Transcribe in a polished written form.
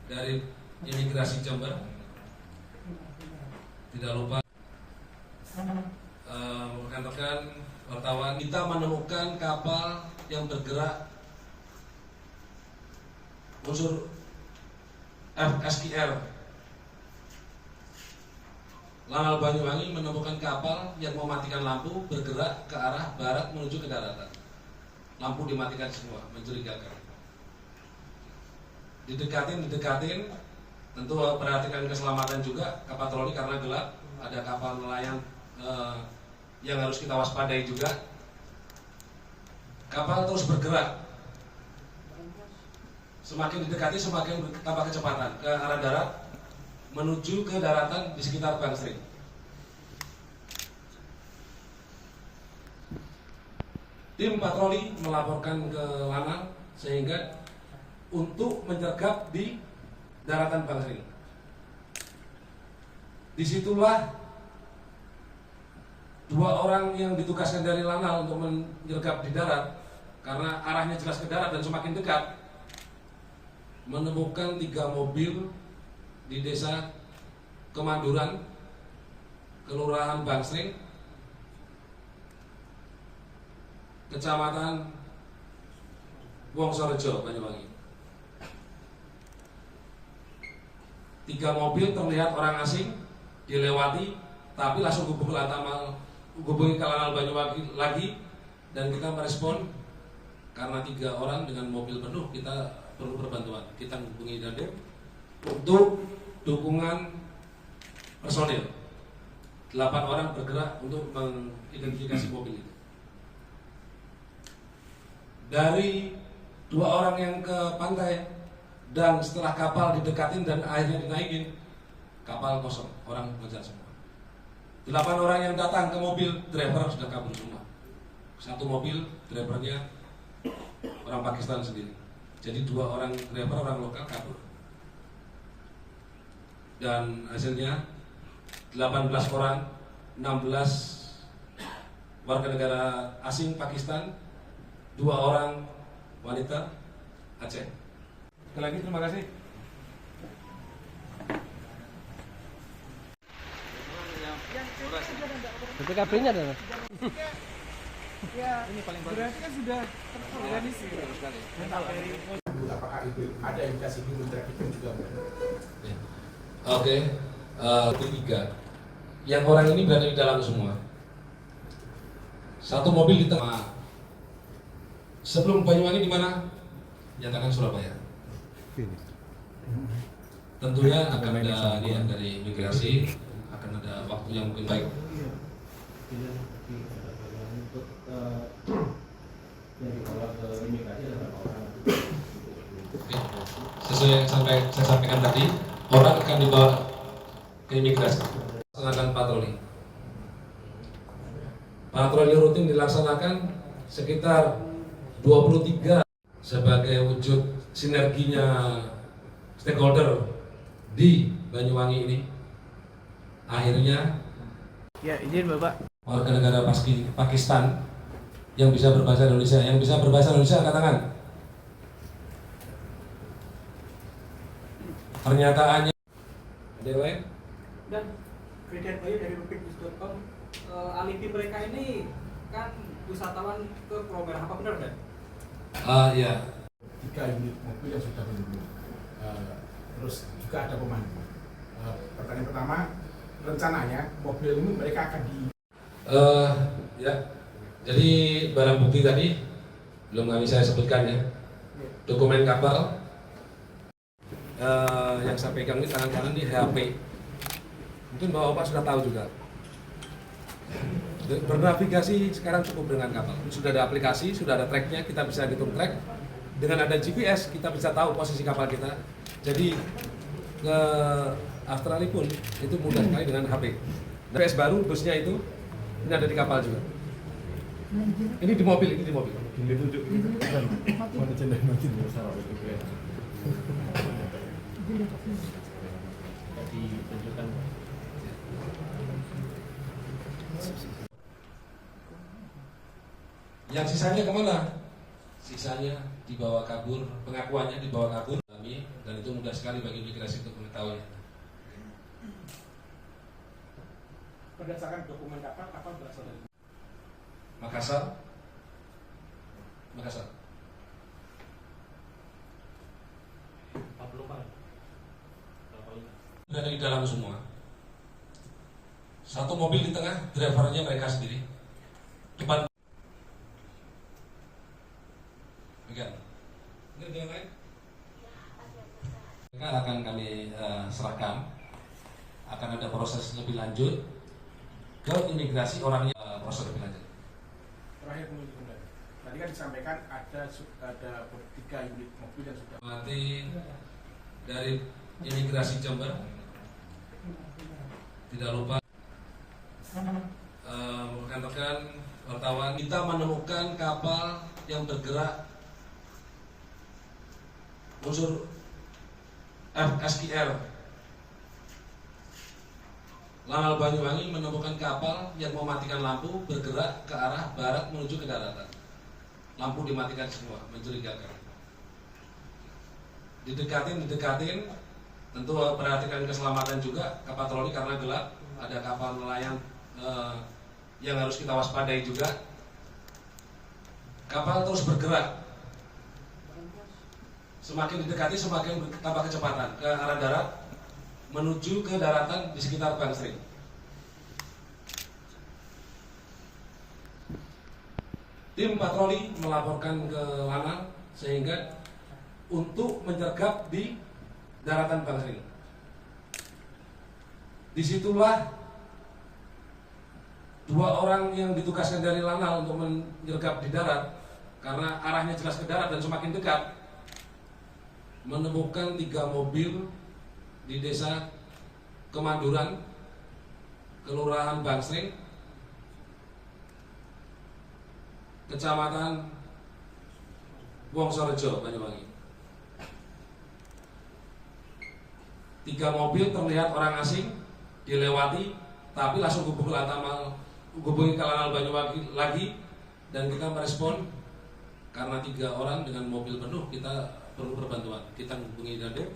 dari Imigrasi Jember. Tidak lupa rekan-rekan wartawan, kita menemukan kapal yang bergerak unsur FSKR. Lanal Banyuwangi menemukan kapal yang mematikan lampu bergerak ke arah barat menuju ke daratan. Lampu dimatikan semua, mencurigakan. Didekatin, tentu perhatikan keselamatan juga, kapatroli karena gelap, ada kapal nelayan yang harus kita waspadai juga. Kapal terus bergerak, semakin didekati semakin tambah kecepatan ke arah darat menuju ke daratan di sekitar Bangsering. Tim patroli melaporkan ke Lanal sehingga untuk menyergap di daratan Bangsering. Disitulah dua orang yang ditugaskan dari Lanal untuk menyergap di darat, karena arahnya jelas ke darat dan semakin dekat, menemukan 3 mobil di desa Kemanduran, Kelurahan Bangsering, Kecamatan Wongsorejo, Banyuwangi. 3 mobil terlihat orang asing dilewati, tapi langsung hubungi ke Lanal Banyuwangi lagi, dan kita merespon karena 3 orang dengan mobil penuh, kita perlu perbantuan. Kita menghubungi Dandim untuk dukungan personil. 8 orang bergerak untuk mengidentifikasi mobil itu. Dari 2 orang yang ke pantai, dan setelah kapal didekatin dan akhirnya dinaikin, kapal kosong, orang ngejar semua. 8 orang yang datang ke mobil, driver sudah kabur semua. 1 mobil, drivernya orang Pakistan sendiri. Jadi 2 orang driver, orang lokal kabur. Dan hasilnya 18 orang, 16 warga negara asing Pakistan, 2 orang wanita Aceh. Sekali lagi terima kasih. BPKB-nya ada. Ya, ini paling bagus. Berarti kan sudah terorganisir. Apakah itu ada indikasi human trafficking juga? Oke, ketiga, yang orang ini berada di dalam semua. 1 mobil di tengah. Sebelum Banyuwangi di mana? Nyatakan Surabaya. Tentunya akan ada dia dari imigrasi, akan ada waktu yang mungkin baik. Sesuai yang saya sampaikan tadi, orang akan dibawa ke imigrasi. Laksanakan patroli. Patroli rutin dilaksanakan sekitar 23 sebagai wujud sinerginya stakeholder di Banyuwangi ini. Akhirnya, Ya, izin Bapak. warga negara Pakistan yang bisa berbahasa Indonesia, angkat tangan. Pernyataannya Dewa. Dan Kredian Bayu dari rupiknews.com, alibi mereka ini kan wisatawan ke Pulau Merah, apa benar kan? Ya. 3 unit mobil yang sudah menunggu. Terus juga ada pemandu. Pertanyaan pertama, rencananya mobil ini mereka akan Ya. Jadi barang bukti tadi belum saya sebutkan ya. Dokumen kapal yang saya pegang ini tangan kanan di HP. Mungkin Bapak sudah tahu juga. Bernavigasi sekarang cukup dengan kapal. Sudah ada aplikasi, sudah ada tracknya, kita bisa hitung track. Dengan ada GPS kita bisa tahu posisi kapal kita. Jadi ke Australia pun itu mudah sekali dengan HP. GPS baru busnya itu ini ada di kapal juga. Ini di mobil, ini di mobil. ini tunjuk mana cendera mati di masalah itu ya. Ditunjukkan. Yang sisanya kemana? Sisanya dibawa kabur, pengakuannya dibawa kabur. kami, dan itu mudah sekali bagi imigrasi untuk mengetahui. Berdasarkan dokumen kapal berasal dari Makassar. Berada di dalam semua. Satu mobil di tengah, drivernya mereka sendiri. Depan. Bagian. Ini yang lain. Mereka akan kami serahkan. Akan ada proses lebih lanjut ke imigrasi orangnya, proses lebih lanjut. terakhir kemudian. Tadi kan disampaikan ada 3 unit mobil yang sudah mati dari imigrasi Jember. Tidak lupa rekan-rekan wartawan, kita menemukan kapal yang bergerak unsur FSKR Lanal Banyuwangi menemukan kapal yang mematikan lampu bergerak ke arah barat menuju ke daratan. Lampu dimatikan semua, mencurigakan. Didekatin, tentu perhatikan keselamatan juga, kapal patroli karena gelap, ada kapal nelayan yang harus kita waspadai juga. Kapal terus bergerak, semakin didekati semakin bertambah kecepatan ke arah darat menuju ke daratan di sekitar Bangsering. Tim patroli melaporkan ke Lanal sehingga untuk menyergap di daratan Bangsering. Disitulah 2 orang yang ditugaskan dari Lanal untuk menyergap di darat, karena arahnya jelas ke darat dan semakin dekat, menemukan 3 mobil di desa Kemanduran, Kelurahan Bangsering, Kecamatan Wongsorejo, Banyuwangi. 3 mobil terlihat orang asing dilewati, tapi langsung hubungi ke Lanal Banyuwangi lagi, dan kita merespon karena 3 orang dengan mobil penuh, kita perlu perbantuan. Kita hubungi Dandim,